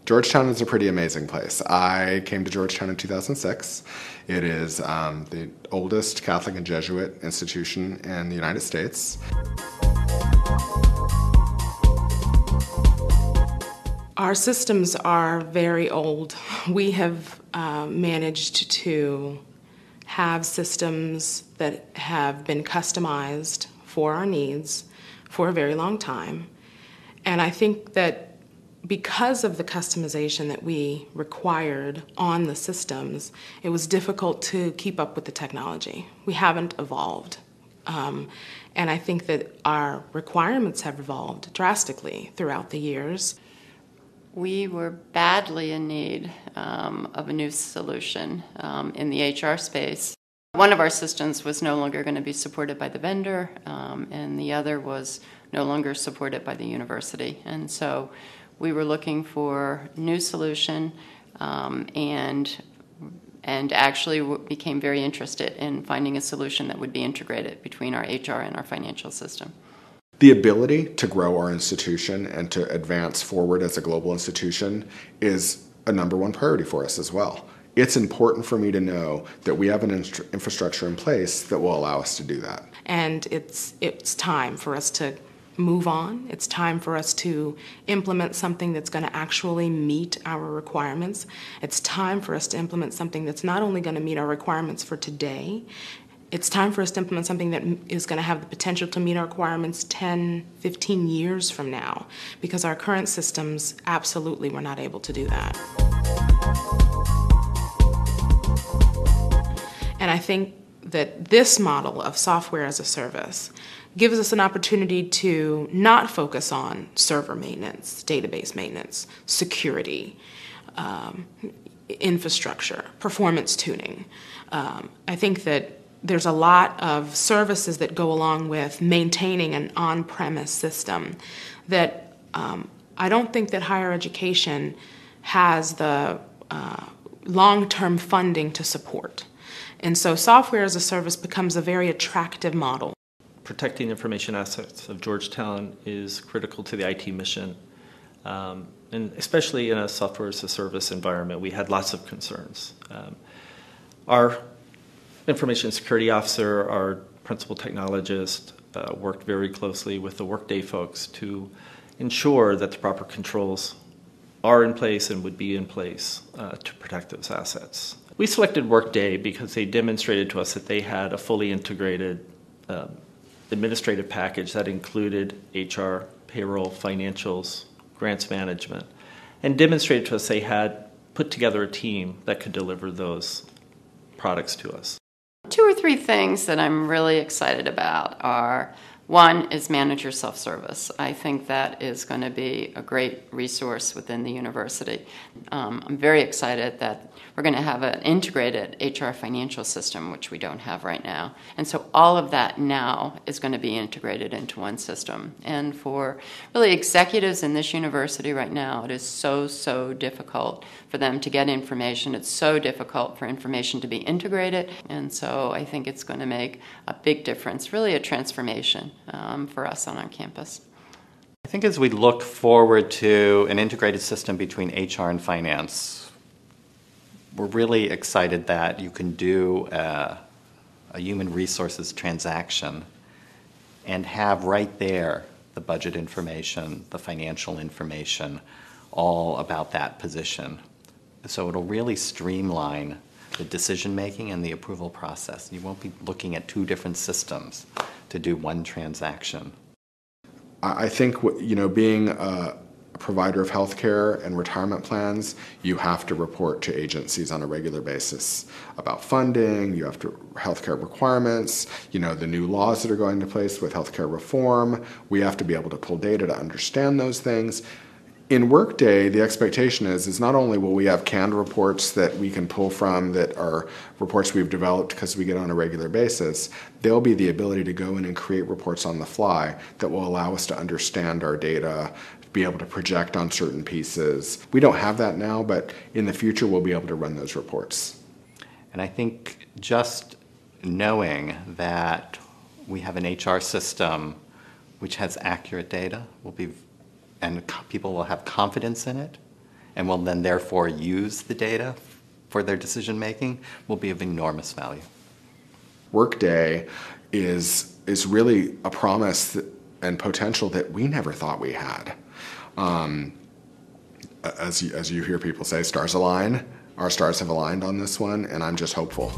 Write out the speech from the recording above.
Georgetown is a pretty amazing place. I came to Georgetown in 2006. It is the oldest Catholic and Jesuit institution in the United States. Our systems are very old. We have managed to have systems that have been customized for our needs for a very long time. And I think that because of the customization that we required on the systems, it was difficult to keep up with the technology. We haven't evolved. And I think that our requirements have evolved drastically throughout the years. We were badly in need of a new solution in the HR space. One of our systems was no longer going to be supported by the vendor, and the other was no longer supported by the university. And so we were looking for a new solution and actually became very interested in finding a solution that would be integrated between our HR and our financial system. The ability to grow our institution and to advance forward as a global institution is a number one priority for us as well. It's important for me to know that we have an infrastructure in place that will allow us to do that. And it's time for us to move on. It's time for us to implement something that's going to actually meet our requirements. It's time for us to implement something that's not only going to meet our requirements for today, it's time for us to implement something that is going to have the potential to meet our requirements 10, 15 years from now, because our current systems absolutely were not able to do that. And I think that this model of software as a service gives us an opportunity to not focus on server maintenance, database maintenance, security, infrastructure, performance tuning. I think that there's a lot of services that go along with maintaining an on-premise system that I don't think that higher education has the long-term funding to support. And so software as a service becomes a very attractive model. Protecting information assets of Georgetown is critical to the IT mission. And especially in a software as a service environment, we had lots of concerns. Our information security officer, our principal technologist, worked very closely with the Workday folks to ensure that the proper controls are in place and would be in place to protect those assets. We selected Workday because they demonstrated to us that they had a fully integrated administrative package that included HR, payroll, financials, grants management, and demonstrated to us they had put together a team that could deliver those products to us. 2 or 3 things that I'm really excited about are, one is manager self-service. I think that is going to be a great resource within the university. I'm very excited that we're going to have an integrated HR financial system, which we don't have right now. And so all of that now is going to be integrated into one system. And for really executives in this university right now, it is so difficult for them to get information. It's so difficult for information to be integrated. And so I think it's going to make a big difference, really a transformation for us on our campus. I think as we look forward to an integrated system between HR and finance, we're really excited that you can do a human resources transaction and have right there the budget information, the financial information, all about that position. So it'll really streamline the decision making and the approval process. You won't be looking at 2 different systems to do one transaction. I think, being a provider of healthcare and retirement plans, you have to report to agencies on a regular basis about funding, you have to healthcare requirements, the new laws that are going into place with healthcare reform. We have to be able to pull data to understand those things. In Workday, the expectation is not only will we have canned reports that we can pull from that are reports we've developed because we get on a regular basis, there'll be the ability to go in and create reports on the fly that will allow us to understand our data, be able to project on certain pieces. We don't have that now, but in the future we'll be able to run those reports. And I think just knowing that we have an HR system which has accurate data will be, and people will have confidence in it, and will then therefore use the data for their decision making will be of enormous value. Workday is really a promise and potential that we never thought we had. As you hear people say, stars align. Our stars have aligned on this one, and I'm just hopeful.